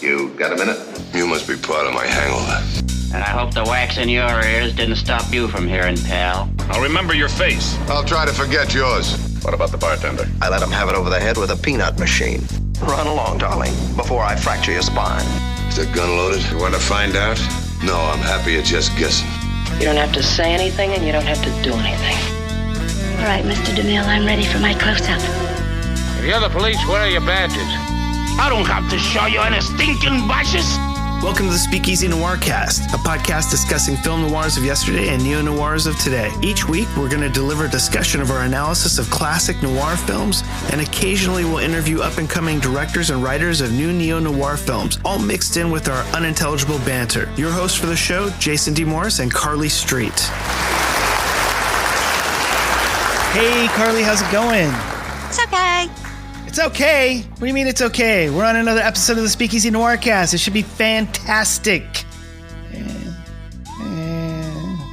You got a minute? You must be part of my hangover. And I hope the wax in your ears didn't stop you from hearing, pal. I'll remember your face. I'll try to forget yours. What about the bartender? I let him have it over the head with a peanut machine. Run along, darling, before I fracture your spine. Is the gun loaded? You want to find out? No, I'm happy at just guessing. You don't have to say anything and you don't have to do anything. All right, Mr. DeMille, I'm ready for my close-up. If you're the police, where are your badges? I don't have to show you any stinking badges. Welcome to the Speakeasy Noircast, a podcast discussing film noirs of yesterday and neo-noirs of today. Each week, we're going to deliver a discussion of our analysis of classic noir films, and occasionally we'll interview up-and-coming directors and writers of new neo-noir films, all mixed in with our unintelligible banter. Your hosts for the show, Jason D. Morris and Carly Street. Hey, Carly, how's it going? It's okay. It's okay? What do you mean it's okay? We're on another episode of the Speakeasy Noircast. It should be fantastic.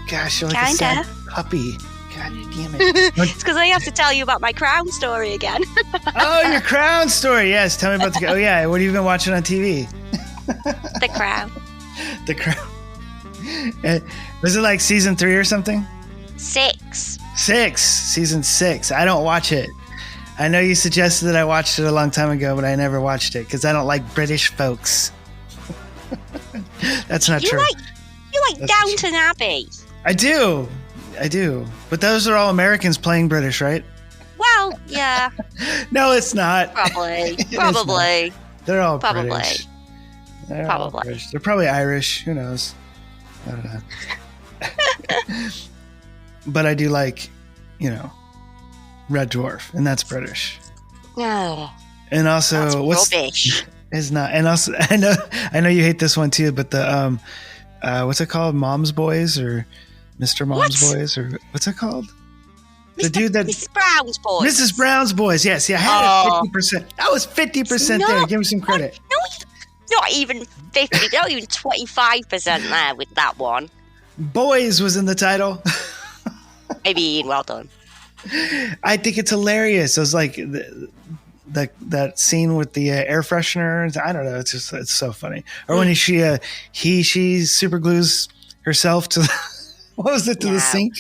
Gosh, you're like a sad puppy. God damn it. It's because I have to tell you about my Crown story again. Oh, your Crown story. Yes, tell me about the... Oh, yeah. What have you been watching on TV? The Crown. The Crown. Was it like season 3 or something? 6. Season 6. I don't watch it. I know you suggested that I watched it a long time ago, but I never watched it because I don't like British folks. That's not true. You like Downton Abbey. I do. But those are all Americans playing British, right? Well, yeah. No, it's not. Probably. They're all Probably. British. They're all British. They're probably Irish. Who knows? I don't know. But I do like, Red Dwarf, and that's British. No. And also, that's rubbish. Is not. And also, I know you hate this one too. But the what's it called? Mom's Boys or Mr. Mom's Boys or what's it called? The dude that Mrs. Brown's Boys. Mrs. Brown's Boys. Yes, yeah. I had it 50%. That was 50% there. Give me some credit. Not even 50. Not even 25% there with that one. Boys was in the title. Maybe well done. I think it's hilarious. It was like that scene with the air freshener. I don't know. It's so funny. Or when she super glues herself to the sink.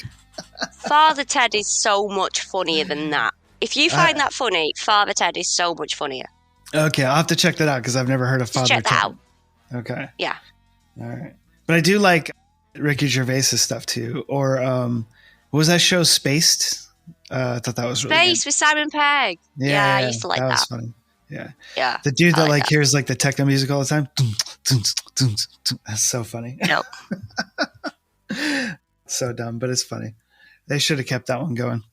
Father Ted is so much funnier than that. If you find that funny, Father Ted is so much funnier. Okay, I'll have to check that out because I've never heard of Father Ted. Check that out. Okay. Yeah. All right. But I do like Ricky Gervais' stuff too. Or what was that show, Spaced? I thought that was really Space good. With Simon Pegg. Yeah, I used to like that. That was funny. Yeah. Yeah. The dude that like hears like the techno music all the time. That's so funny. Nope. So dumb, but it's funny. They should have kept that one going.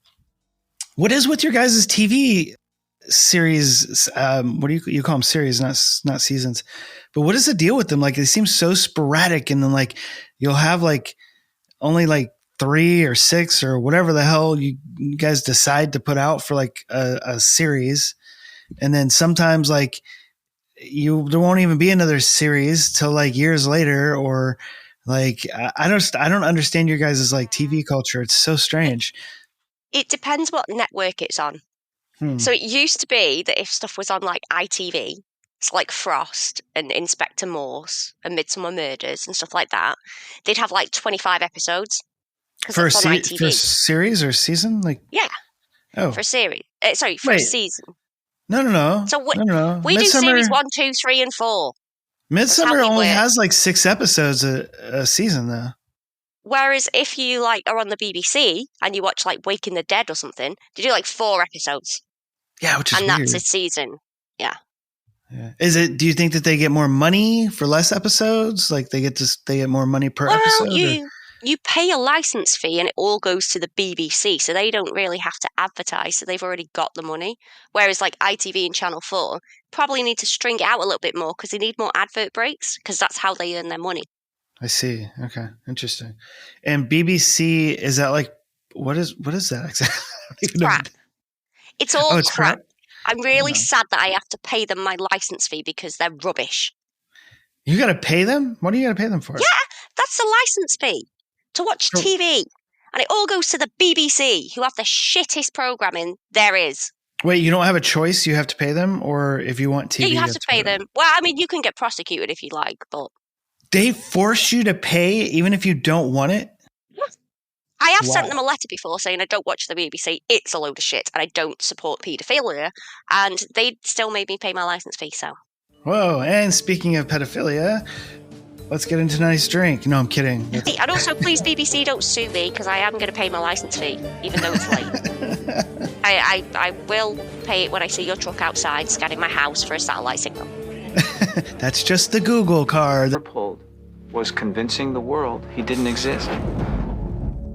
What is with your guys' TV series? What do you call them? Series, not seasons. But what is the deal with them? Like, they seem so sporadic, and then like you'll have like only like 3 or 6 or whatever the hell you guys decide to put out for like a series. And then sometimes like there won't even be another series till like years later, or like, I don't understand your guys' like TV culture. It's so strange. It depends what network it's on. So it used to be that if stuff was on like ITV, it's like Frost and Inspector Morse and Midsomer Murders and stuff like that, they'd have like 25 episodes. For a series or season? Like, yeah. Oh. For a series. For a season. No. So no. We do series 1, 2, 3, and 4. Midsummer only has like 6 episodes a season, though. Whereas if you like are on the BBC and you watch like Waking the Dead or something, they do like 4 episodes. Yeah, which is weird. And that's a season. Yeah. Do you think that they get more money for less episodes? Like they get more money per episode? You pay a license fee and it all goes to the BBC, so they don't really have to advertise, so they've already got the money. Whereas like ITV and Channel 4 probably need to string it out a little bit more because they need more advert breaks, because that's how they earn their money. I see. Okay. Interesting. And BBC, is that like, what is that exactly? Crap. It's all crap. I'm really sad that I have to pay them my license fee because they're rubbish. You got to pay them? What are you got to pay them for? Yeah, that's the license fee to watch TV. And it all goes to the BBC, who have the shittest programming there is. Wait, you don't have a choice? You have to pay them? Or if you want TV, Yeah, you have to pay them. Well, I mean, you can get prosecuted if you like, but They force you to pay even if you don't want it? I have Wow. sent them a letter before saying I don't watch the BBC, it's a load of shit, and I don't support paedophilia, and they still made me pay my license fee, so. Whoa, and speaking of pedophilia, let's get into tonight's drink. No, I'm kidding. Hey, and also, please, BBC, don't sue me, because I am going to pay my license fee, even though it's late. I will pay it when I see your truck outside scanning my house for a satellite signal. That's just the Google card. Pulled was convincing the world he didn't exist.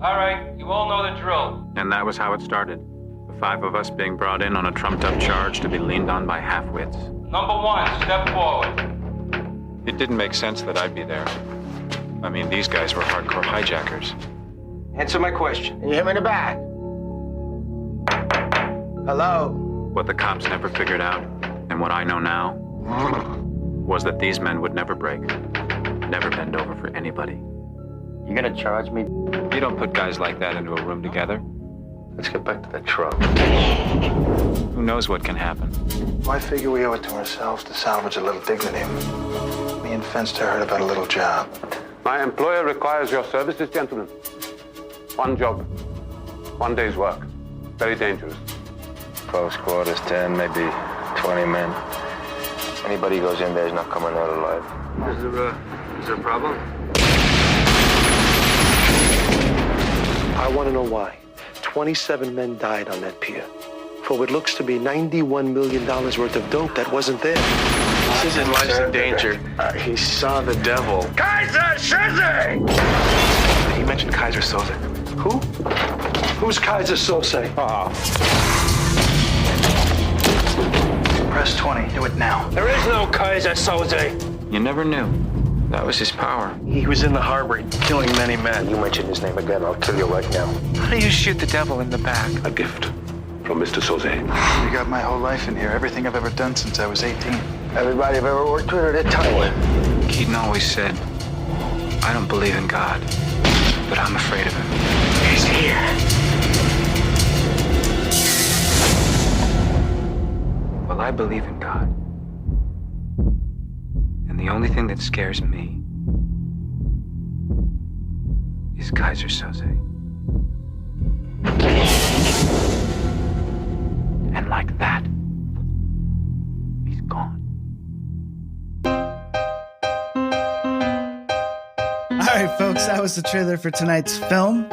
All right, you all know the drill. And that was how it started. The 5 of us being brought in on a trumped-up charge to be leaned on by half-wits. Number 1, step forward. It didn't make sense that I'd be there. I mean, these guys were hardcore hijackers. Answer my question. You hit me in the back. Hello? What the cops never figured out, and what I know now, was that these men would never break, never bend over for anybody. You gonna charge me? You don't put guys like that into a room together. Let's get back to that truck. Who knows what can happen? I figure we owe it to ourselves to salvage a little dignity. Me and Fenster heard about a little job. My employer requires your services, gentlemen. 1 job, 1 day's work. Very dangerous. Close quarters, 10, maybe 20 men. Anybody who goes in there is not coming out alive. Is there a problem? I want to know why. 27 men died on that pier for what looks to be $91 million worth of dope that wasn't there. This isn't life's in danger. He saw the devil. Kaiser Soze! He mentioned Kaiser Soze. Who? Who's Kaiser Soze? Press 20. Do it now. There is no Kaiser Soze. You never knew. That was his power. He was in the harbor, killing many men. You mention his name again, I'll kill you right now. How do you shoot the devil in the back? A gift from Mr. Soze. You got my whole life in here. Everything I've ever done since I was 18. Everybody I've ever worked with or that time with. Keaton always said, I don't believe in God, but I'm afraid of him. He's here. Well, I believe in God. And the only thing that scares me is Kaiser Soze. And like that, he's gone. All right, folks, that was the trailer for tonight's film,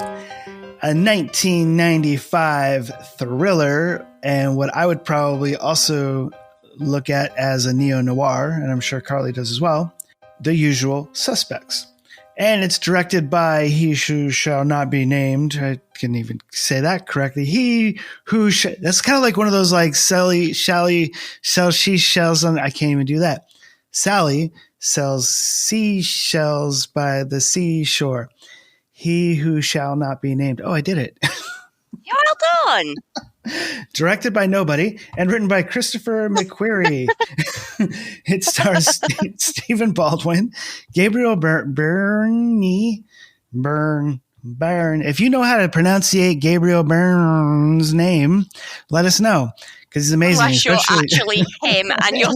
a 1995 thriller, and what I would probably also look at as a neo-noir, and I'm sure Carly does as well, The Usual Suspects. And it's directed by he who shall not be named. I couldn't even say that correctly. He who that's kind of like one of those like she shells on. I can't even do that. Sally sells seashells by the seashore. He who shall not be named. Oh, I did it. Well done. Directed by nobody and written by Christopher McQuarrie. It stars Stephen Baldwin, Gabriel Byrne. If you know how to pronunciate Gabriel Byrne's name, let us know because he's amazing. Unless you're actually him and you're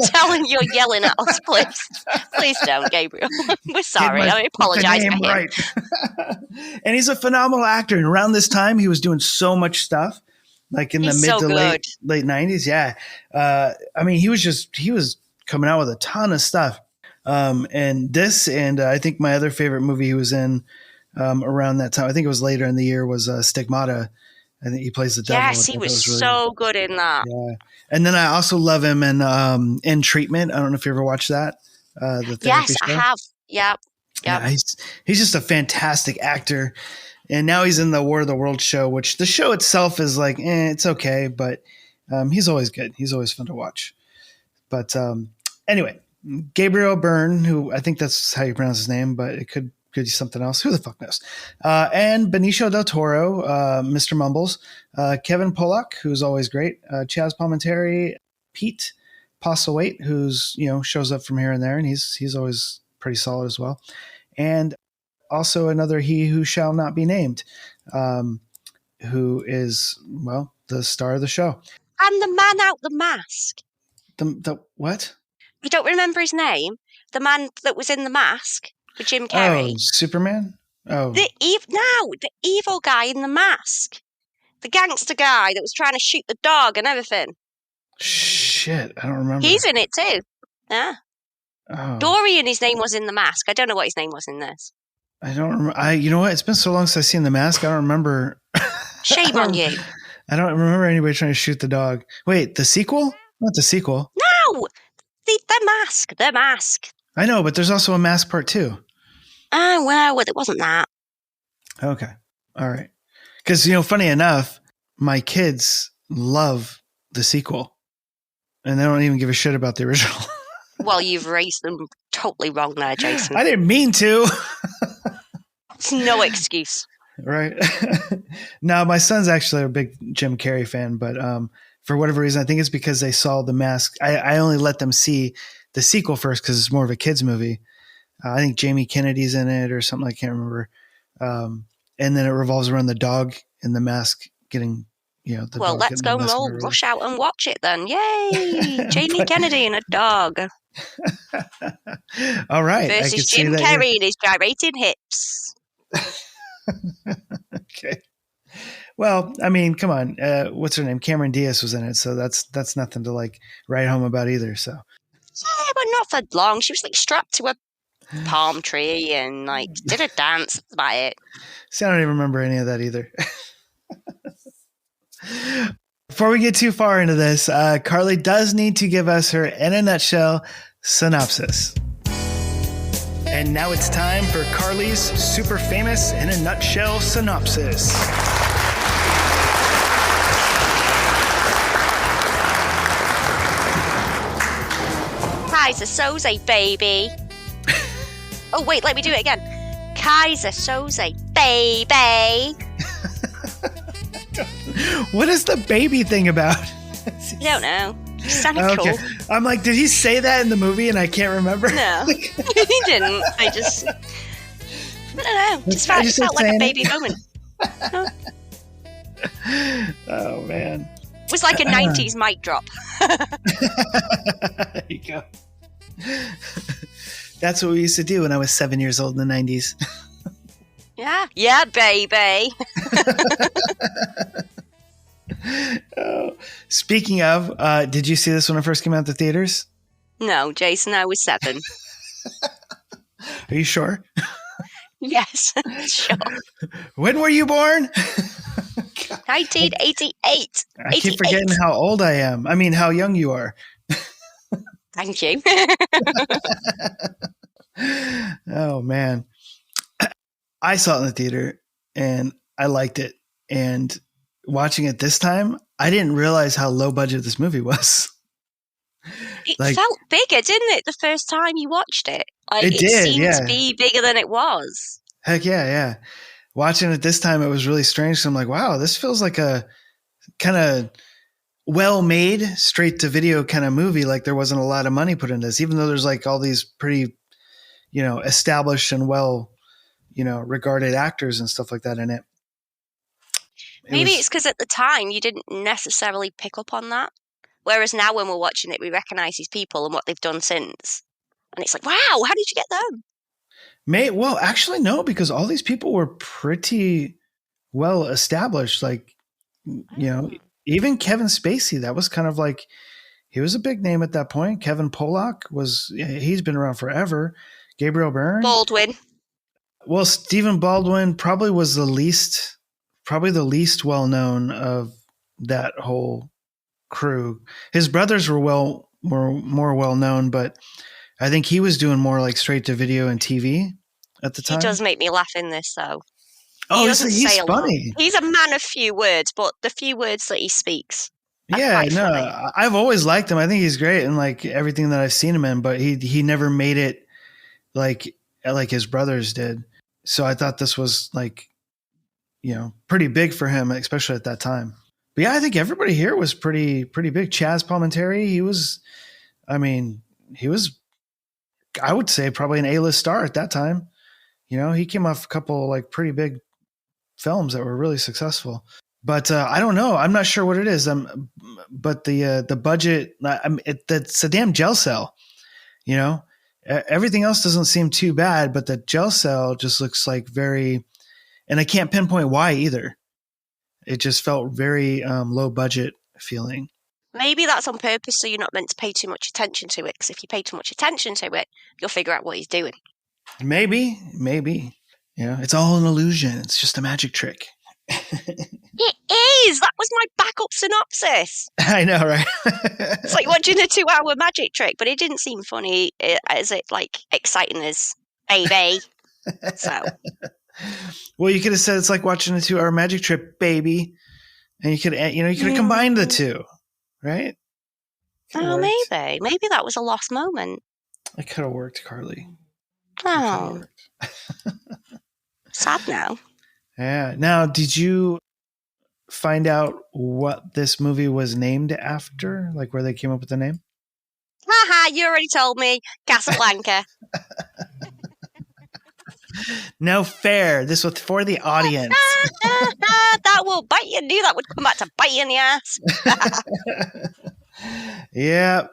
yelling at us, please don't, Gabriel. We're sorry. I apologize for him. Right. And he's a phenomenal actor. And around this time, he was doing so much stuff. Like in the mid to late 90s. Yeah. I mean, he was coming out with a ton of stuff. And this, and I think my other favorite movie he was in around that time, I think it was later in the year, was Stigmata. I think he plays the devil. Yes, he was really so good in that. Yeah. And then I also love him in Treatment. I don't know if you ever watched that. Yes, I have. Yep. Yeah, he's just a fantastic actor. And now he's in the War of the Worlds show, which the show itself is like, it's okay, but he's always good. He's always fun to watch. But anyway, Gabriel Byrne, who I think that's how you pronounce his name, but it could be something else. Who the fuck knows? And Benicio del Toro, Mr. Mumbles, Kevin Pollak, who's always great, Chaz Palminteri, Pete Postlethwaite, who's shows up from here and there, and he's always pretty solid as well, and also another he who shall not be named, who is, well, the star of the show. And the man out the mask. The what? I don't remember his name. The man that was in the mask for Jim Oh, Carrey. Superman? Oh. The evil guy in the mask. The gangster guy that was trying to shoot the dog and everything. Shit, I don't remember. He's in it too. Yeah. Oh. Dorian, his name was in the mask. I don't know what his name was in this. I don't remember. You know what? It's been so long since I've seen The Mask. I don't remember. Shame on you. I don't remember anybody trying to shoot the dog. Wait, the sequel? Not the sequel. No! The mask. The mask. I know, but there's also a Mask Part 2. Oh, well, it wasn't that. Okay. All right. Because, funny enough, my kids love the sequel. And they don't even give a shit about the original. Well, you've raised them totally wrong there, Jason. I didn't mean to. It's no excuse. Right. Now, my son's actually a big Jim Carrey fan, but for whatever reason, I think it's because they saw The Mask. I only let them see the sequel first because it's more of a kid's movie. I think Jamie Kennedy's in it or something. I can't remember. And then it revolves around the dog in the mask getting, the well, dog let's go and all rush out and watch it then. Yay! Jamie Kennedy and a dog. All right. Versus Jim Carrey and his gyrating hips. Okay. Well, I mean, come on. What's her name? Cameron Diaz was in it, so that's nothing to write home about either. So. Yeah, but not for long. She was strapped to a palm tree and did a dance. That's about it. See, I don't even remember any of that either. Before we get too far into this, Carly does need to give us her in a nutshell synopsis. And now it's time for Carly's super famous in a nutshell synopsis. Kaiser Soze, baby. Oh, wait, let me do it again. Kaiser Soze, baby. What is the baby thing about? I don't know. It sounded cool. I'm like, did he say that in the movie and I can't remember? No, he didn't. I don't know. Just felt like a baby moment. Oh, man. It was like a 90s mic drop. There you go. That's what we used to do when I was 7 years old in the 90s. Yeah, baby. Oh. Speaking of, did you see this when it first came out the theaters? No, Jason, I was 7. Are you sure? Yes, sure. When were you born? 1988. I keep forgetting how old I am. I mean, how young you are. Thank you. Oh, man. I saw it in the theater and I liked it. And watching it this time, I didn't realize how low budget this movie was. It felt bigger, didn't it, the first time you watched it? It did, seemed to be bigger than it was. Heck yeah. Watching it this time, it was really strange. So I'm like, wow, this feels like a kind of well-made, straight-to-video kind of movie. Like there wasn't a lot of money put into this, even though there's all these pretty, established and well, regarded actors and stuff like that in it. Maybe it's because at the time you didn't necessarily pick up on that. Whereas now when we're watching it, we recognize these people and what they've done since. And it's like, wow, how did you get them? Well, actually, no, because all these people were pretty well established. Even Kevin Spacey, that was kind of he was a big name at that point. Kevin Pollak he's been around forever. Gabriel Byrne. Baldwin. Well, Stephen Baldwin probably was the least well known of that whole crew. His brothers were more well known, but I think he was doing more straight to video and TV at the time. He does make me laugh in this, though. Oh, he's funny. He's a man of few words, but the few words that he speaks. Yeah, no, funny. I've always liked him. I think he's great in everything that I've seen him in, but he never made it like his brothers did. So I thought this was pretty big for him, especially at that time. But yeah, I think everybody here was pretty big. Chaz Palminteri, he was, I would say probably an A-list star at that time. He came off a couple pretty big films that were really successful. But I don't know. I'm not sure what it is. the budget, that's a damn jail cell, you know. Everything else doesn't seem too bad, but the jail cell just looks like very, and I can't pinpoint why either. It just felt very low budget feeling. Maybe that's on purpose, so you're not meant to pay too much attention to it. Because if you pay too much attention to it, you'll figure out what he's doing. Maybe. You know, it's all an illusion. It's just a magic trick. It is. That was my backup synopsis. I know, right? It's like watching a 2-hour magic trick, but it didn't seem funny. As it like exciting as baby. So. Well, you could have said it's like watching a 2-hour magic trick, baby, and you could have combined the two, right? Oh, maybe that was a lost moment. It could have worked, Carly. Oh, sad now. Yeah. Now, did you find out what this movie was named after? Like where they came up with the name? Haha, you already told me. Casablanca. No fair. This was for the audience. That will bite you. I knew that would come back to bite you in the ass. Yeah.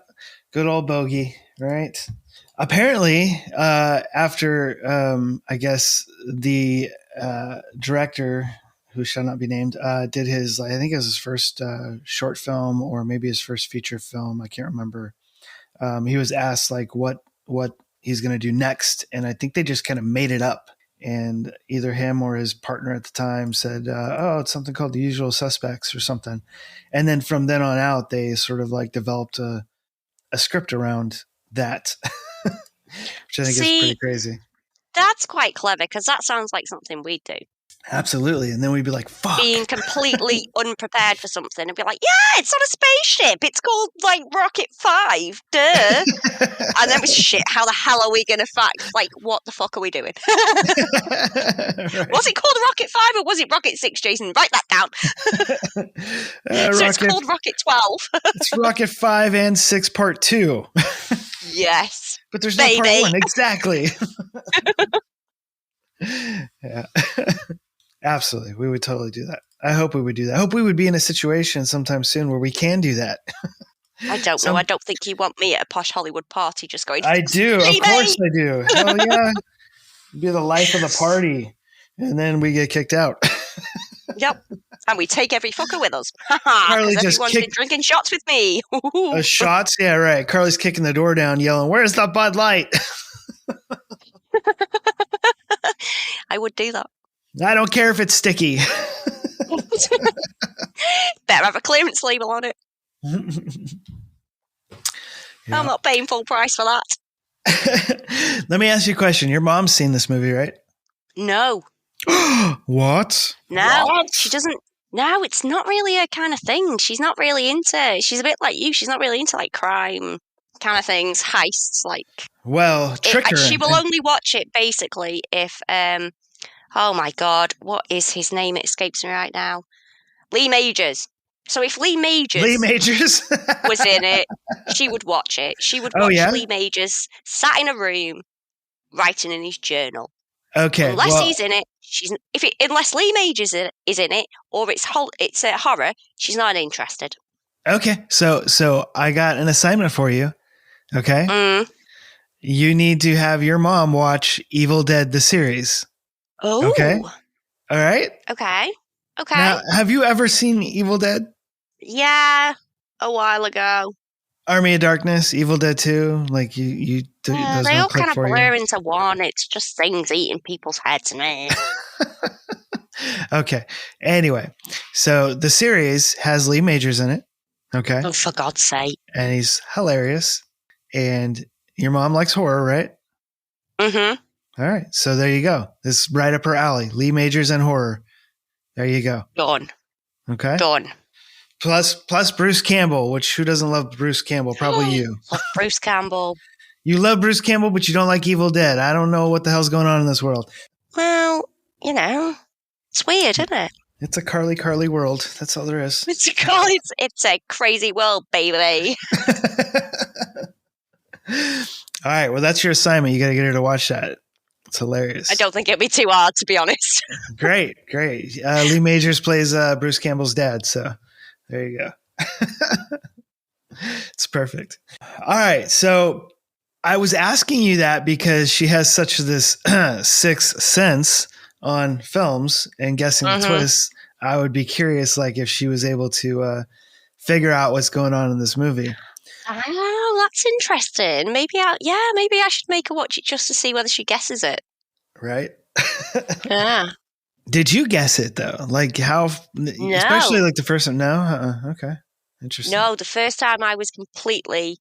Good old bogey, right? Apparently, after, I guess, the director, who shall not be named, did his, I think it was his first short film or maybe his first feature film. I can't remember. He was asked like what he's going to do next. And I think they just kind of made it up. And either him or his partner at the time said, it's something called The Usual Suspects or something. And then from then on out, they sort of like developed a script around that, which I think is pretty crazy. That's quite clever because that sounds like something we'd do. Absolutely. And then we'd be like, fuck. Being completely unprepared for something and be like, yeah, it's on a spaceship. It's called like Rocket 5. Duh. And then shit, how the hell are we going to like, what the fuck are we doing? Right. Was it called Rocket 5 or was it Rocket 6, Jason? Write that down. So it's called Rocket 12. It's Rocket 5 and 6 Part 2. Yes. But there's no Part 1. Exactly. Yeah. Absolutely. We would totally do that. I hope we would do that. I hope we would be in a situation sometime soon where we can do that. I don't know. I don't think you want me at a posh Hollywood party just going, I do. Of course I do. Hell yeah. Be the life of the party. And then we get kicked out. Yep. And we take every fucker with us. Carly just everyone's been drinking shots with me. Shots? Yeah, right. Carly's kicking the door down, yelling, "Where's the Bud Light?" I would do that. I don't care if it's sticky. Better have a clearance label on it. Yeah. I'm not paying full price for that. Let me ask you a question. Your mom's seen this movie, right? No. What? No, what? She doesn't. No, it's not really her kind of thing. She's not really into. She's a bit like you. She's not really into like crime kind of things, heists. Like, well, trick her. She will only watch it basically if. Oh my God, what is his name? It escapes me right now. Lee Majors. So if Lee Majors was in it, she would watch it. She would watch Lee Majors sat in a room writing in his journal. Okay. Unless he's in it, unless Lee Majors is in it, or it's a horror, she's not interested. Okay. So I got an assignment for you. Okay. You need to have your mom watch Evil Dead the series. Oh. Okay. All right. Okay. Now, have you ever seen Evil Dead? Yeah, a while ago. Army of Darkness, Evil Dead 2, like you those they no all kind of for blur you? into one. It's just things eating people's heads, man. Okay. Anyway, so the series has Lee Majors in it. Okay. Oh, for God's sake. And he's hilarious. And your mom likes horror, right? Mm-hmm. All right. So there you go. This is right up her alley. Lee Majors and horror. There you go. Done. Okay. Done. Plus Bruce Campbell, which who doesn't love Bruce Campbell? Probably you. Love Bruce Campbell. You love Bruce Campbell, but you don't like Evil Dead. I don't know what the hell's going on in this world. Well, it's weird, isn't it? It's a Carly world. That's all there is. It's a crazy world, baby. All right. Well, that's your assignment. You got to get her to watch that. It's hilarious. I don't think it'd be too hard, to be honest. Great. Lee Majors plays Bruce Campbell's dad. So there you go. It's perfect. All right. So I was asking you that because she has such this sixth sense on films and guessing the twists. I would be curious, like, if she was able to figure out what's going on in this movie. Oh, that's interesting. Maybe I should make her watch it just to see whether she guesses it. Right? Yeah. Did you guess it though? Like how? No. Especially like the first one. No. Okay. Interesting. No, the first time I was completely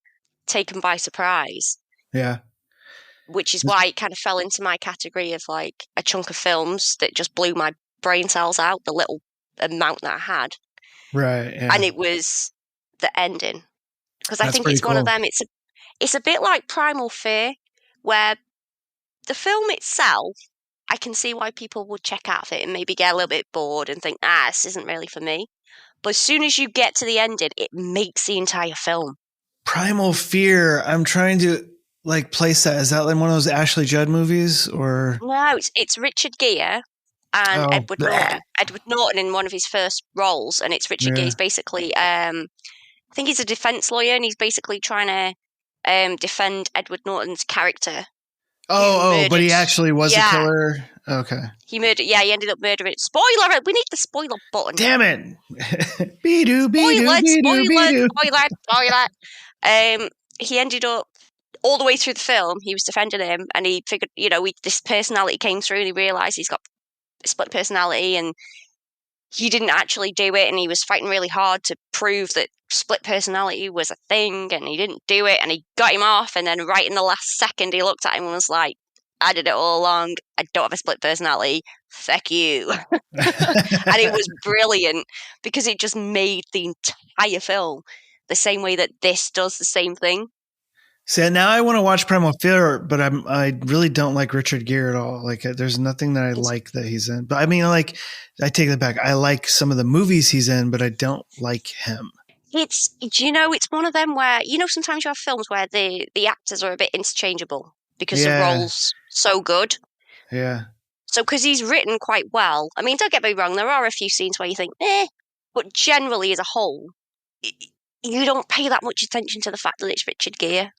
taken by surprise. Yeah. Which is why it kind of fell into my category of like a chunk of films that just blew my brain cells out, the little amount that I had. Right. Yeah. And it was the ending. Because I That's think pretty it's one of cool. them. It's a bit like Primal Fear, where the film itself, I can see why people would check out of it and maybe get a little bit bored and think, this isn't really for me. But as soon as you get to the ending, it makes the entire film. Primal Fear. I'm trying to like place that. Is that like one of those Ashley Judd movies or? No, it's Richard Gere and Edward bleh. Norton. Edward Norton in one of his first roles, and it's Richard Gere. He's basically, I think he's a defense lawyer, and he's basically trying to defend Edward Norton's character. But he actually was a killer. Okay. He ended up murdering. Spoiler! We need the spoiler button. Damn it! Spoiler. He ended up all the way through the film. He was defending him, and he figured, this personality came through, and he realized he's got split personality, and he didn't actually do it, and he was fighting really hard to prove that split personality was a thing, and he didn't do it, and he got him off, and then right in the last second he looked at him and was like, I did it all along, I don't have a split personality, fuck you. And it was brilliant, because it just made the entire film the same way that this does the same thing. So now I want to watch Primal Fear, but I really don't like Richard Gere at all. Like, there's nothing that I like that he's in. But I mean, I take that back. I like some of the movies he's in, but I don't like him. It's one of them where, sometimes you have films where the actors are a bit interchangeable because the role's so good. Yeah. So, because he's written quite well. I mean, don't get me wrong, there are a few scenes where you think, but generally as a whole, you don't pay that much attention to the fact that it's Richard Gere.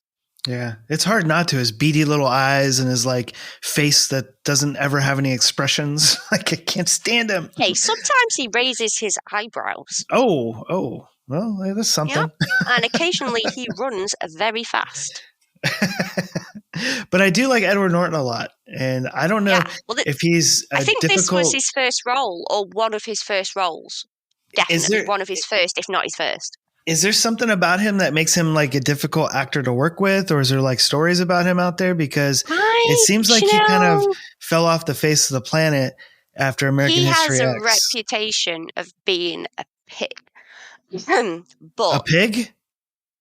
Yeah, it's hard not to. His beady little eyes and his like face that doesn't ever have any expressions. Like, I can't stand him. Hey, sometimes he raises his eyebrows. Oh, well, that's something. Yep. And occasionally he runs very fast. But I do like Edward Norton a lot, and I don't know if he's. I think this was his first role, or one of his first roles. Definitely one of his first, if not his first. Is there something about him that makes him like a difficult actor to work with, or is there like stories about him out there? Because it seems like he kind of fell off the face of the planet after American History X. He has a reputation of being a pig. But a pig?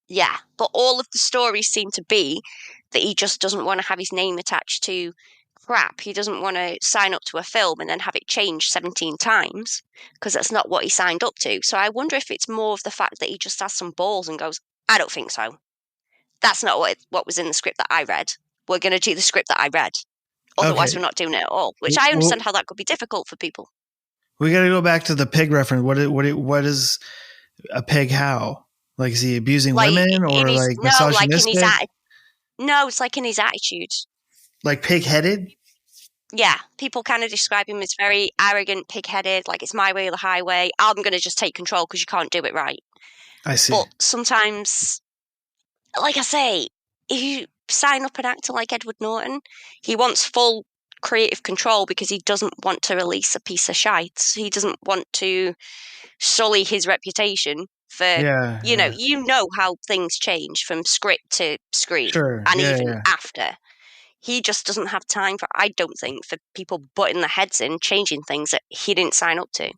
Yeah, but all of the stories seem to be that he just doesn't want to have his name attached to crap. He doesn't want to sign up to a film and then have it changed 17 times, because that's not what he signed up to. So I wonder if it's more of the fact that he just has some balls and goes, I don't think so. That's not what was in the script that I read. We're going to do the script that I read. Otherwise, we're not doing it at all, which I understand how that could be difficult for people. We got to go back to the pig reference. What is a pig? How? Like, is he abusing women or like misogynistic? No, it's like in his attitude. Like pig-headed? Yeah, people kind of describe him as very arrogant, pig-headed, like it's my way or the highway. I'm going to just take control because you can't do it right. I see. But sometimes, like I say, if you sign up an actor like Edward Norton, he wants full creative control because he doesn't want to release a piece of shite. He doesn't want to sully his reputation for, you know how things change from script to screen and even after. He just doesn't have time for, I don't think, for people butting their heads in, changing things that he didn't sign up to.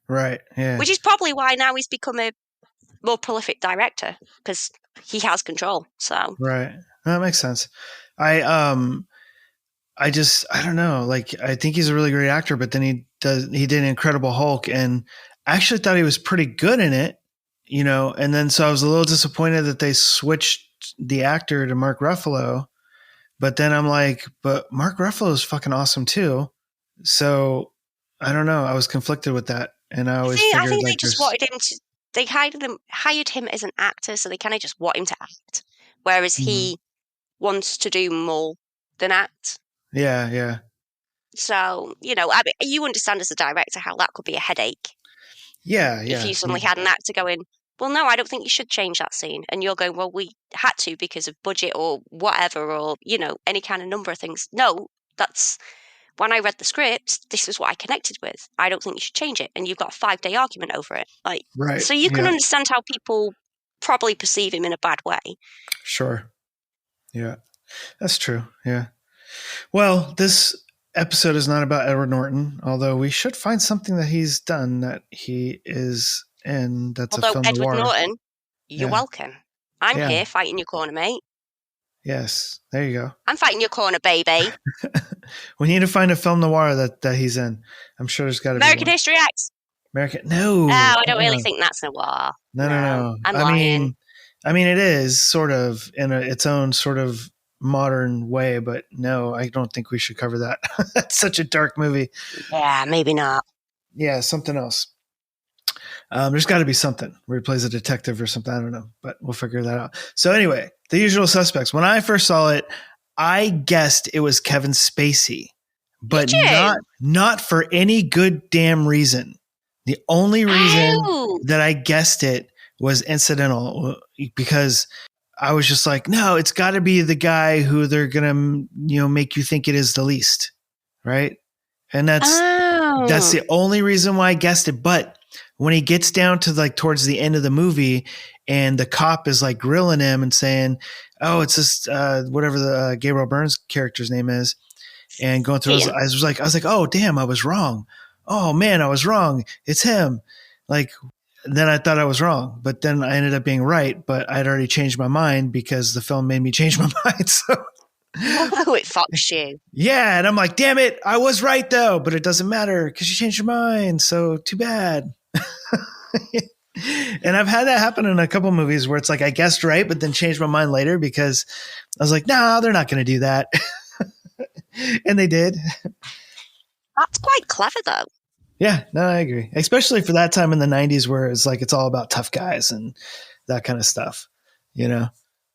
Right, yeah. Which is probably why now he's become a more prolific director, because he has control, so. Right. That makes sense. I don't know. Like, I think he's a really great actor, but then he did Incredible Hulk, and I actually thought he was pretty good in it, and then so I was a little disappointed that they switched the actor to Mark Ruffalo. But then I'm like, but Mark Ruffalo is fucking awesome too. So I don't know. I was conflicted with that. And I always figured, I think they just wanted him they hired him as an actor, so they kind of just want him to act, whereas he wants to do more than act. Yeah. So, you know, I mean, you understand as a director how that could be a headache. Yeah. If you suddenly had an actor going, well, no, I don't think you should change that scene. And you're going, well, we had to because of budget or whatever, or, you know, any kind of number of things. No, that's when I read the script, this is what I connected with. I don't think you should change it. And you've got a 5-day argument over it. Like, Right. So you can understand how people probably perceive him in a bad way. Sure. Yeah, that's true. Yeah. Well, this episode is not about Edward Norton, although we should find something that he's done that he is in. That's a film Edward noir. Norton, you're welcome. I'm Yeah. here fighting your corner, mate. Yes, there you go. I'm fighting your corner, baby. We need to find a film noir that he's in. I'm sure there's got to be American one. History X. No. Oh, I don't really think that's noir. No. I'm lying. I mean, it is sort of in its own sort of modern way, but no, I don't think we should cover that. That's such a dark movie. Yeah, maybe not. Yeah, something else. There's got to be something where he plays a detective or something. I don't know, but we'll figure that out. So anyway, The Usual Suspects. When I first saw it, I guessed it was Kevin Spacey, but not for any good damn reason. The only reason that I guessed it was incidental, because I was just like, no, it's got to be the guy who they're gonna, make you think it is the least, right? And that's the only reason why I guessed it. But when he gets down to like towards the end of the movie, and the cop is like grilling him and saying, "Oh, it's this whatever the Gabriel Byrne's character's name is," and going through, I was like, "Oh, damn, I was wrong. Oh man, I was wrong. It's him." Like. Then I thought I was wrong, but then I ended up being right, but I'd already changed my mind because the film made me change my mind. So it fucks you. Yeah. And I'm like, damn it. I was right though, but it doesn't matter because you changed your mind. So too bad. And I've had that happen in a couple movies where it's like, I guessed right, but then changed my mind later because I was like, no, they're not going to do that. And they did. That's quite clever though. Yeah, no, I agree. Especially for that time in the 90s where it's like it's all about tough guys and that kind of stuff,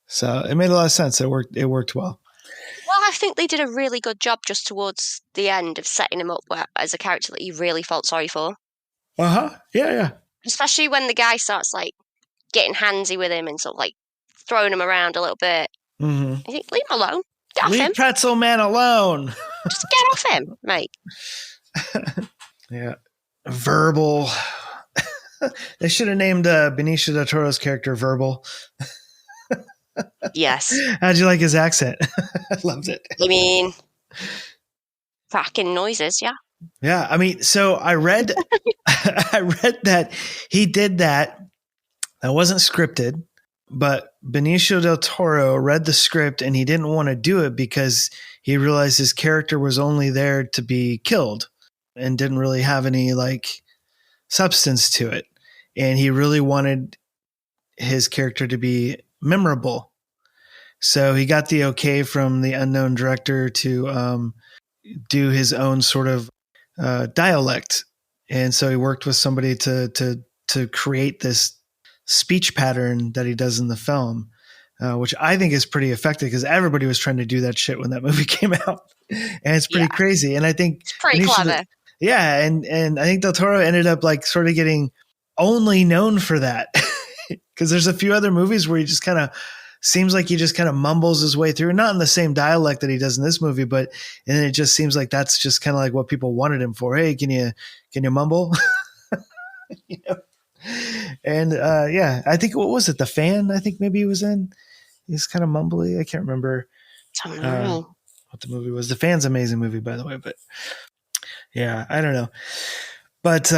So it made a lot of sense. It worked well. Well, I think they did a really good job just towards the end of setting him up as a character that you really felt sorry for. Uh-huh. Yeah. Especially when the guy starts like getting handsy with him and sort of like throwing him around a little bit. Mm-hmm. I think, leave him alone. Get off him. Leave Pretzel Man alone. Just get off him, mate. Yeah. Verbal. They should have named Benicio del Toro's character Verbal. Yes. How'd you like his accent? I loved it. I mean, cracking noises, yeah. Yeah. I mean, so I read that he did that. That wasn't scripted, but Benicio del Toro read the script and he didn't want to do it because he realized his character was only there to be killed and didn't really have any like substance to it. And he really wanted his character to be memorable. So he got the okay from the unknown director to do his own sort of dialect. And so he worked with somebody to create this speech pattern that he does in the film, which I think is pretty effective because everybody was trying to do that shit when that movie came out. And it's pretty crazy. And I think it's pretty clever. Yeah, and I think Del Toro ended up like sort of getting only known for that because there's a few other movies where he just kind of seems like he just kind of mumbles his way through, not in the same dialect that he does in this movie, and it just seems like that's just kind of like what people wanted him for. Hey, can you mumble? And yeah, I think what was it? The Fan? I think maybe he was in. He's kind of mumbly. I can't remember what the movie was. The Fan's an amazing movie, by the way, but. Yeah, I don't know. But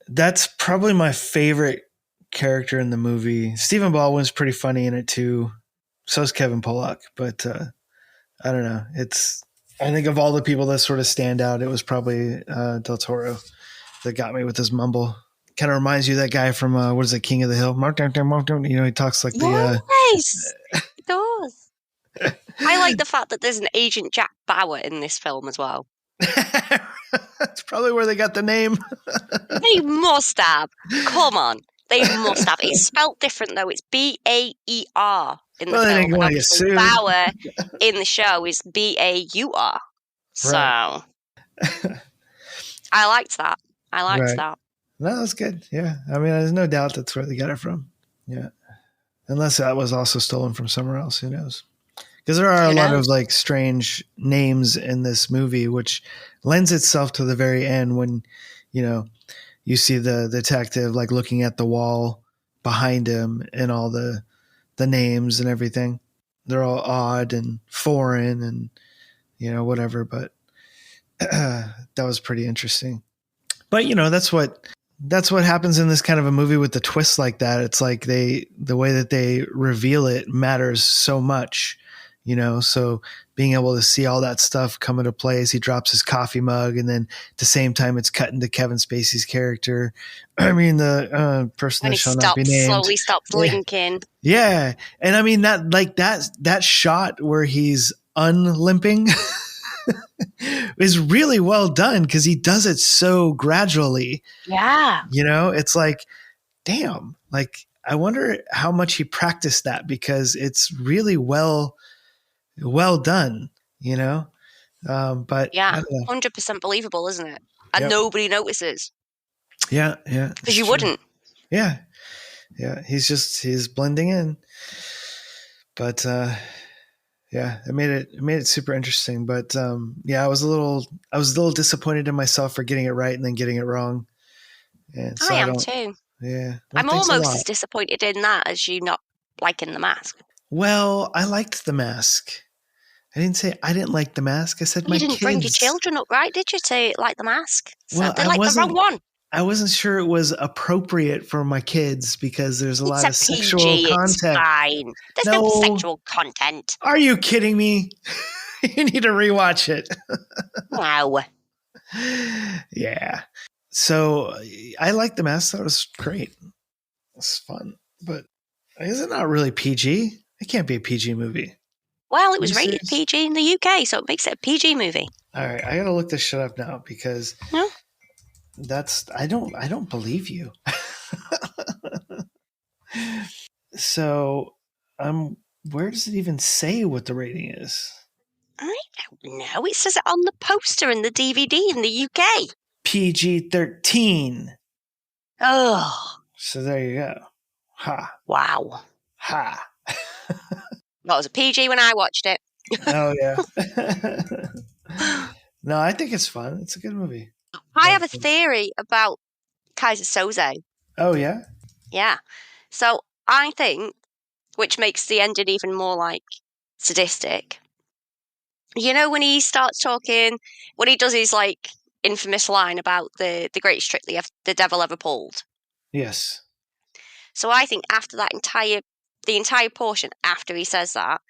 that's probably my favorite character in the movie. Stephen Baldwin's pretty funny in it too. So is Kevin Pollak. But I don't know. I think of all the people that sort of stand out, it was probably Del Toro that got me with his mumble. Kind of reminds you of that guy from, what is it, King of the Hill? He talks like the... Yes, he does. I like the fact that there's an Agent Jack Bauer in this film as well. That's probably where they got the name. They must have. Come on. They must have. It's spelled different, though. It's Baer in the Well, they film. didn't And want to get obviously, sued. Bauer in the show is Baur. So, Right. I liked that. Right. that. No, that's good. Yeah. I mean, there's no doubt that's where they got it from. Yeah. Unless that was also stolen from somewhere else. Who knows? Because there are a lot of like strange names in this movie, which lends itself to the very end when, you know, you see the detective like looking at the wall behind him and all the names and everything. They're all odd and foreign and, you know, whatever. But that was pretty interesting. But, you know, that's what happens in this kind of a movie with the twists like that. It's like the way that they reveal it matters so much, you know, so being able to see all that stuff come into play as he drops his coffee mug, and then at the same time it's cut into Kevin Spacey's character. I mean, the person that shall not be named slowly stops linking. Yeah. And I mean, that shot where he's unlimping is really well done because he does it so gradually. Yeah. You know, it's like, damn, like, I wonder how much he practiced that because it's really well done, you know? But yeah, 100% believable, isn't it? And nobody notices. Yeah. Because you wouldn't. Yeah. He's blending in. But, yeah, it made it super interesting. But, yeah, I was a little disappointed in myself for getting it right and then getting it wrong. And so I am too. Yeah. I'm almost as disappointed in that as you not liking The Mask. Well, I liked The Mask. I didn't say I didn't like The Mask. I said my kids. You didn't bring your children up, right? Did you, to like The Mask? So well, they like the wrong one. I wasn't sure it was appropriate for my kids because there's a lot of sexual PG, content. It's fine. There's no sexual content. Are you kidding me? You need to rewatch it. Wow. Yeah. So I liked The Mask. That was great. It's fun. But is it not really PG? It can't be a PG movie. Well, it was rated PG in the UK, so it makes it a PG movie. All right. I got to look this shit up now because I don't believe you. So, where does it even say what the rating is? I don't know. It says it on the poster in the DVD in the UK. PG-13. Oh. So there you go. Ha. Wow. Ha. Well, it was a PG when I watched it. Oh, yeah. No, I think it's fun. It's a good movie. I have a theory about Kaiser Soze. Oh, yeah? Yeah. So I think, which makes the ending even more like sadistic. You know, when he starts talking, when he does his like infamous line about the greatest trick the devil ever pulled. Yes. So I think after that the entire portion after he says that,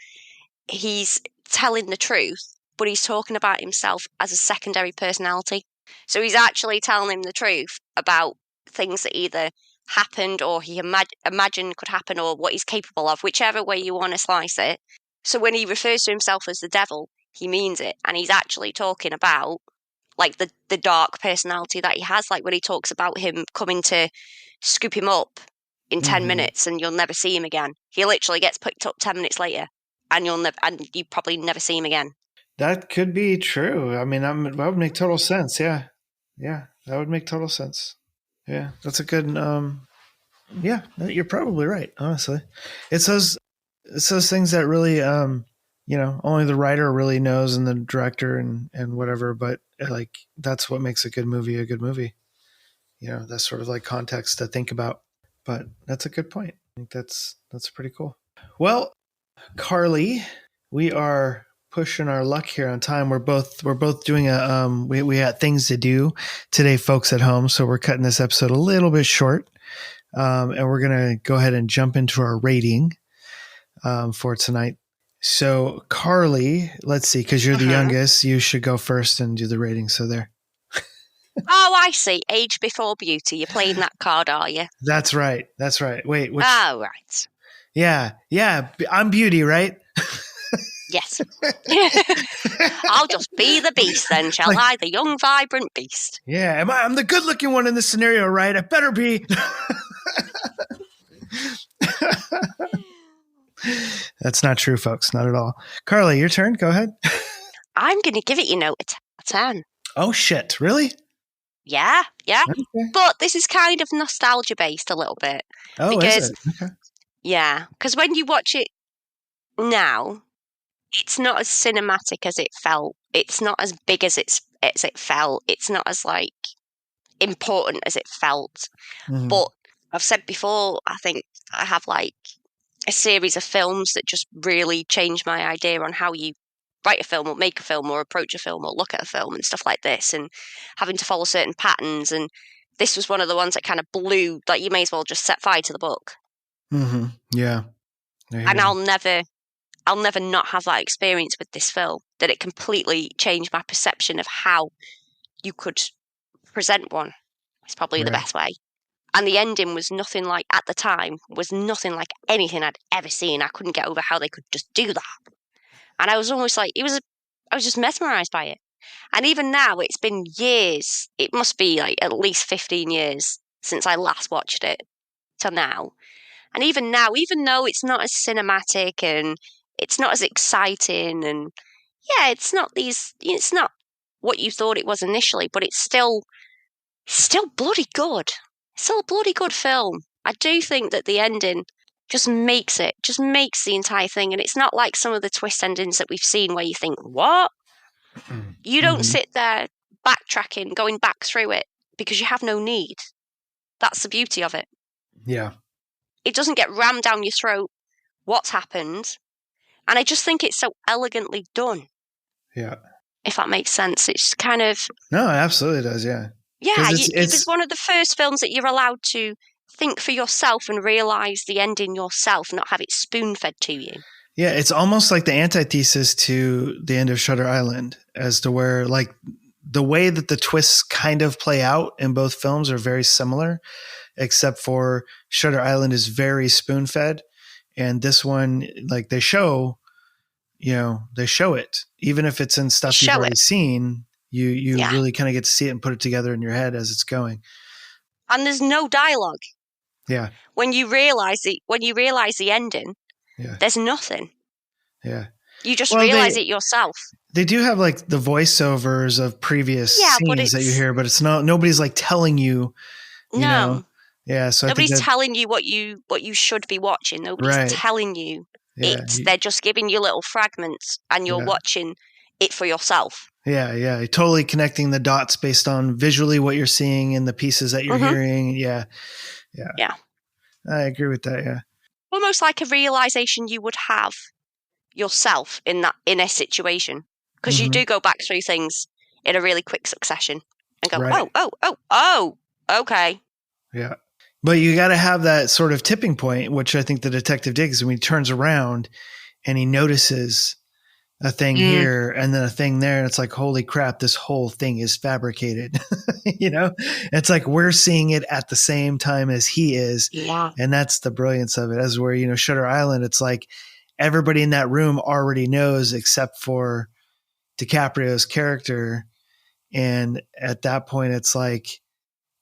he's telling the truth, but he's talking about himself as a secondary personality. So he's actually telling him the truth about things that either happened or he imagined could happen or what he's capable of, whichever way you want to slice it. So when he refers to himself as the devil, he means it. And he's actually talking about like the dark personality that he has, like when he talks about him coming to scoop him up in 10 minutes and you'll never see him again. He literally gets picked up 10 minutes later and you probably never see him again. That could be true. I mean, that would make total sense. Yeah. Yeah. That would make total sense. Yeah. That's a good, yeah, you're probably right. Honestly, it's those things that really, you know, only the writer really knows and the director and whatever, but like, that's what makes a good movie. You know, that's sort of like context to think about, but that's a good point. I think that's pretty cool. Well, Carly, we are pushing our luck here on time. We're both doing we had things to do today, folks at home. So we're cutting this episode a little bit short. And we're going to go ahead and jump into our rating, for tonight. So Carly, let's see, cause you're the youngest, you should go first and do the rating. So there. Oh, I see. Age before beauty. You're playing that card, are you? That's right. Wait. Oh, right. Yeah. I'm beauty, right? Yes. I'll just be the beast then, shall I? The young, vibrant beast. Yeah. I'm the good looking one in this scenario, right? I better be. That's not true, folks. Not at all. Carly, your turn. Go ahead. I'm going to give it, a 10. Oh, shit. Really? Yeah. Okay. But this is kind of nostalgia based a little bit. Oh, because, is it? Okay. Yeah. Because when you watch it now, it's not as cinematic as it felt. It's not as big as it felt. It's not as, like, important as it felt. Mhm. But I've said before, I think I have, like, a series of films that just really changed my idea on how you write a film or make a film or approach a film or look at a film and stuff like this, and having to follow certain patterns. And this was one of the ones that kind of blew, like, you may as well just set fire to the book. Mm-hmm. Yeah. And I'll never not have that experience with this film, that it completely changed my perception of how you could present one. It's probably the best way. And the ending was nothing like, at the time, was nothing like anything I'd ever seen. I couldn't get over how they could just do that. And I was almost like, I was just mesmerized by it. And even now, it's been years. It must be like at least 15 years since I last watched it till now. And even now, even though it's not as cinematic and it's not as exciting, and yeah, it's not what you thought it was initially, but it's still bloody good. It's still a bloody good film. I do think that the ending just makes the entire thing. And it's not like some of the twist endings that we've seen where you think, what? You don't sit there backtracking, going back through it, because you have no need. That's the beauty of it. Yeah. It doesn't get rammed down your throat what's happened. And I just think it's so elegantly done. Yeah. If that makes sense. It's kind of... No, it absolutely does, yeah. Yeah, it was one of the first films that you're allowed to think for yourself and realise the ending yourself, not have it spoon-fed to you. Yeah, it's almost like the antithesis to the end of Shutter Island, as to where, like, the way that the twists kind of play out in both films are very similar, except for Shutter Island is very spoon-fed, and this one, like, they show it, even if it's in stuff you've already seen. You really kind of get to see it and put it together in your head as it's going. And there's no dialogue. Yeah. When you realise the ending, there's nothing. Yeah. You just realise it yourself. They do have, like, the voiceovers of previous scenes that you hear, but it's nobody's like telling you, you know. Yeah. So nobody's telling you what you should be watching. Nobody's telling you. Yeah, they're just giving you little fragments, and you're watching it for yourself. Yeah, yeah. You're totally connecting the dots based on visually what you're seeing and the pieces that you're hearing. Yeah. Yeah. Yeah. I agree with that, yeah. Almost like a realization you would have yourself in a situation. Because you do go back through things in a really quick succession and go, oh, okay. Yeah. But you got to have that sort of tipping point, which I think the detective digs when he turns around and he notices a thing here and then a thing there. And it's like, holy crap, this whole thing is fabricated. You know, it's like we're seeing it at the same time as he is. Yeah. And that's the brilliance of it. As where, you know, Shutter Island, it's like everybody in that room already knows except for DiCaprio's character. And at that point, it's like,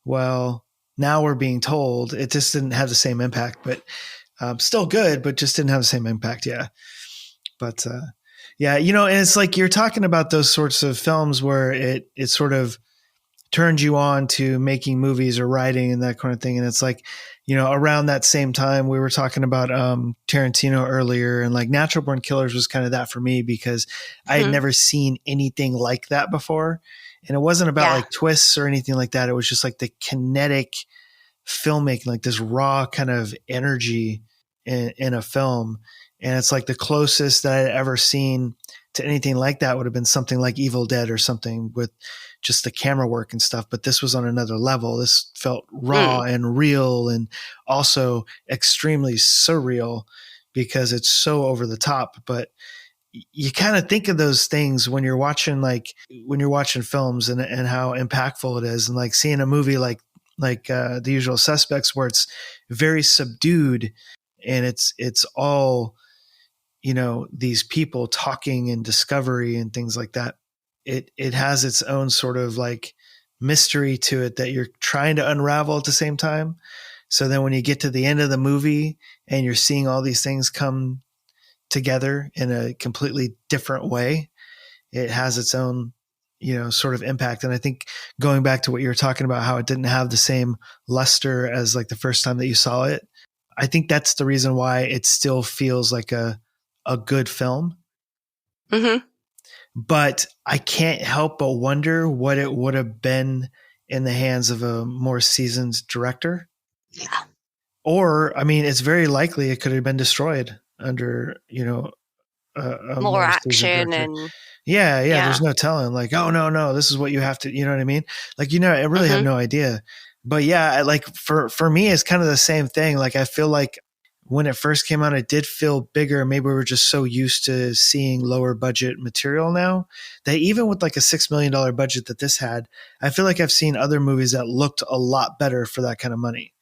well, now we're being told. It just didn't have the same impact, but still good, but just didn't have the same impact. Yeah. But yeah, you know, and it's like you're talking about those sorts of films where it sort of turns you on to making movies or writing and that kind of thing. And it's like, you know, around that same time we were talking about Tarantino earlier, and like Natural Born Killers was kind of that for me because I had never seen anything like that before. And it wasn't about like twists or anything like that. It was just like the kinetic filmmaking, like this raw kind of energy in a film. And it's like the closest that I'd ever seen to anything like that would have been something like Evil Dead or something with just the camera work and stuff. But this was on another level. This felt raw and real and also extremely surreal because it's so over the top. But you kind of think of those things when you're watching films and how impactful it is. And like seeing a movie like The Usual Suspects, where it's very subdued and it's all, you know, these people talking and discovery and things like that. It has its own sort of like mystery to it that you're trying to unravel at the same time. So then when you get to the end of the movie and you're seeing all these things come together in a completely different way, it has its own, sort of impact. And I think going back to what you were talking about, how it didn't have the same luster as like the first time that you saw it, I think that's the reason why it still feels like a good film. Mm-hmm. But I can't help but wonder what it would have been in the hands of a more seasoned director. Yeah. Or, I mean, it's very likely it could have been destroyed under, a more action and yeah. There's no telling. Like, oh no, this is what you have to. You know what I mean? Like, I really have no idea. But yeah, like for me, it's kind of the same thing. Like, I feel like when it first came out, it did feel bigger. Maybe we were just so used to seeing lower budget material now that even with like a $6 million budget that this had, I feel like I've seen other movies that looked a lot better for that kind of money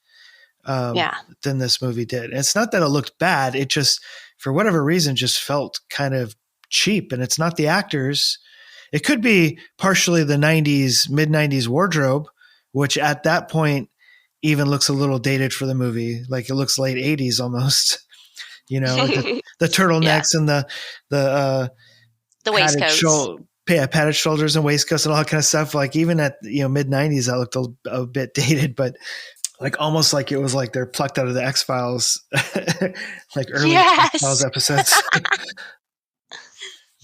than this movie did. And it's not that it looked bad. It just, for whatever reason, just felt kind of cheap. And it's not the actors. It could be partially the mid 90s wardrobe, which at that point even looks a little dated for the movie. Like it looks late 80s almost, the turtlenecks and the waistcoats. Padded shoulders and waistcoats and all that kind of stuff. Like even at, mid 90s, that looked a bit dated, but like almost like it was like they're plucked out of the X-Files, like early X-Files episodes.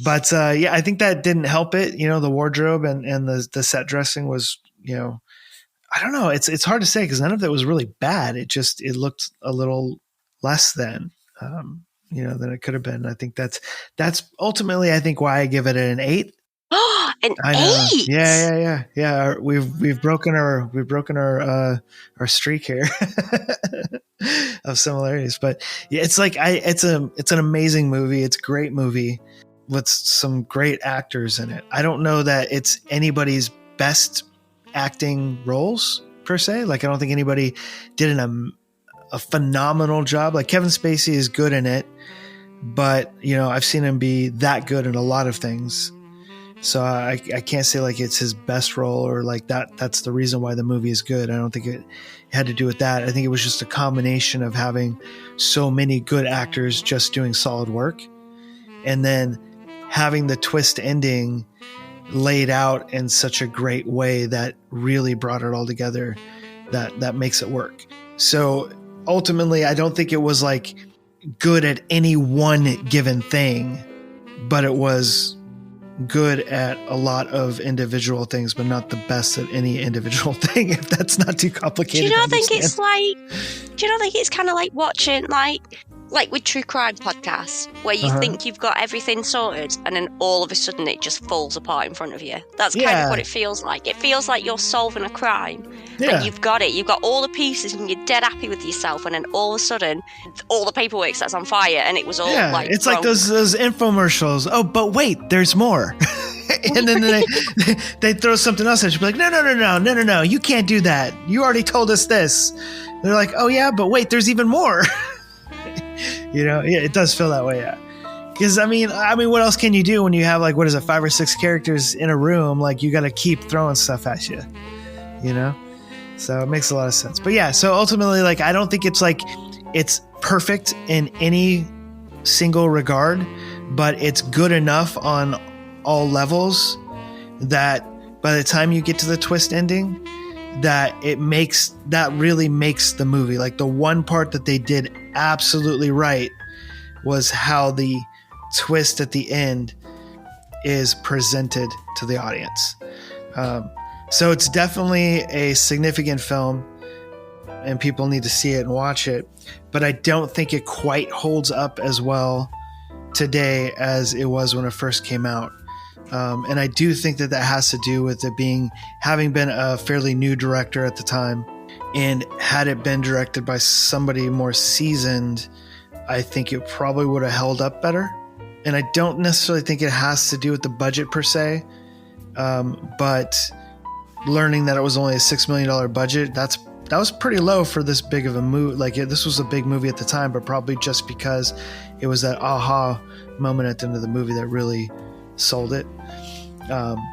But I think that didn't help it. The wardrobe and the set dressing was, I don't know. It's hard to say because none of it was really bad. It looked a little less than it could have been. I think that's ultimately, I think, why I give it an 8. An 8? Yeah. We've broken our streak here of similarities. But yeah, it's like it's an amazing movie. It's a great movie with some great actors in it. I don't know that it's anybody's best acting roles per se. Like I don't think anybody did a phenomenal job. Like Kevin Spacey is good in it, but I've seen him be that good in a lot of things. So I can't say like it's his best role or like that's the reason why the movie is good. I don't think it had to do with that. I think it was just a combination of having so many good actors just doing solid work and then having the twist ending laid out in such a great way that really brought it all together that makes it work. So ultimately, I don't think it was like good at any one given thing, but it was good at a lot of individual things, but not the best at any individual thing, if that's not too complicated. Do you not think it's kind of like watching like with true crime podcasts where you think you've got everything sorted and then all of a sudden it just falls apart in front of you? That's kind of what it feels like. It feels like you're solving a crime. Like you've got it. You've got all the pieces and you're dead happy with yourself, and then all of a sudden all the paperwork sets on fire and it was all like it's wrong. Like those infomercials. Oh, but wait, there's more. And then they throw something else at you. Be like, no, you can't do that. You already told us this. They're like, oh yeah, but wait, there's even more. It does feel that way. Yeah. Because I mean, what else can you do when you have like, 5 or 6 characters in a room? Like you got to keep throwing stuff at you, So it makes a lot of sense. But yeah, so ultimately, like, I don't think it's like it's perfect in any single regard, but it's good enough on all levels that by the time you get to the twist ending, that really makes the movie. Like the one part that they did absolutely right was how the twist at the end is presented to the audience. So it's definitely a significant film and people need to see it and watch it, but I don't think it quite holds up as well today as it was when it first came out. And I do think that has to do with it having been a fairly new director at the time, and had it been directed by somebody more seasoned, I think it probably would have held up better. And I don't necessarily think it has to do with the budget per se, but learning that it was only a $6 million budget, that was pretty low for this big of a movie. Like this was a big movie at the time, but probably just because it was that aha moment at the end of the movie that really sold it.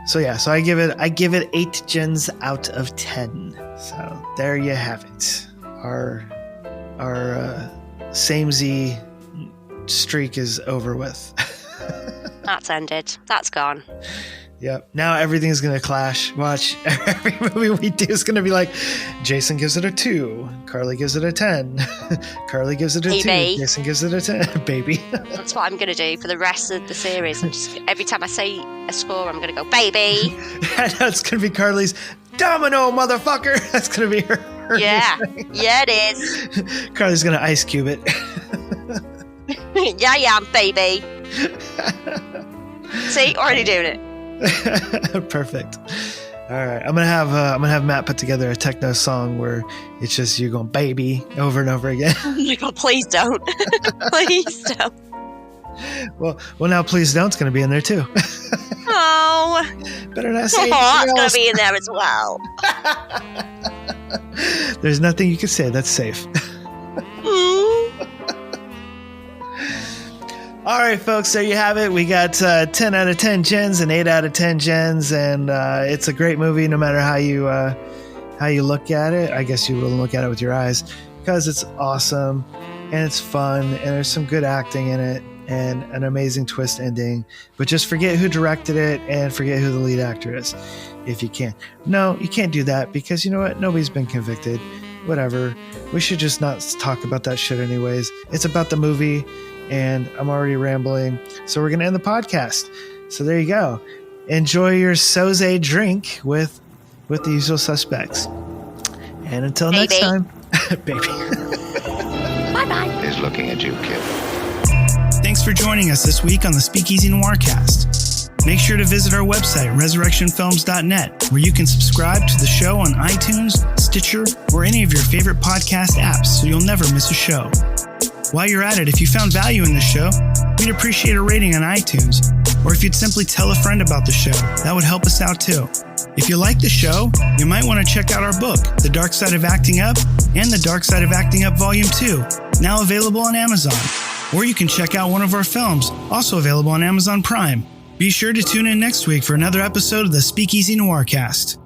So I give it 8 gens out of 10. So there you have it. our samey streak is over with. That's ended. That's gone. Yep. Now everything's going to clash. Watch. Every movie we do is going to be like, Jason gives it a 2. Carly gives it a 10. Carly gives it a 2. Jason gives it a 10. Baby. That's what I'm going to do for the rest of the series. Every time I say a score, I'm going to go, baby. I know it's going to be Carly's domino, motherfucker. That's going to be her. Yeah. Yeah, it is. Carly's going to ice cube it. Yeah, baby. See, already doing it. Perfect. All right, I'm gonna have Matt put together a techno song where it's just you going baby over and over again. Oh my God, please don't. Please don't. Well, now please don't's gonna be in there too. Oh, better not say that's gonna be in there as well. There's nothing you can say that's safe. All right, folks, there you have it. We got 10 out of 10 gens and 8 out of 10 gens, and it's a great movie no matter how you look at it. I guess you will look at it with your eyes because it's awesome and it's fun and there's some good acting in it and an amazing twist ending. But just forget who directed it and forget who the lead actor is if you can. No, you can't do that because you know what? Nobody's been convicted. Whatever. We should just not talk about that shit anyways. It's about the movie. And I'm already rambling, so we're going to end the podcast. So there you go. Enjoy your soze drink with the usual suspects. And until next time, baby. Bye-bye. He's looking at you, kid. Thanks for joining us this week on the Speakeasy Noircast. Make sure to visit our website, resurrectionfilms.net, where you can subscribe to the show on iTunes, Stitcher, or any of your favorite podcast apps so you'll never miss a show. While you're at it, if you found value in the show, we'd appreciate a rating on iTunes, or if you'd simply tell a friend about the show, that would help us out too. If you like the show, you might want to check out our book, The Dark Side of Acting Up, and The Dark Side of Acting Up Volume 2, now available on Amazon. Or you can check out one of our films, also available on Amazon Prime. Be sure to tune in next week for another episode of the Speakeasy Noircast.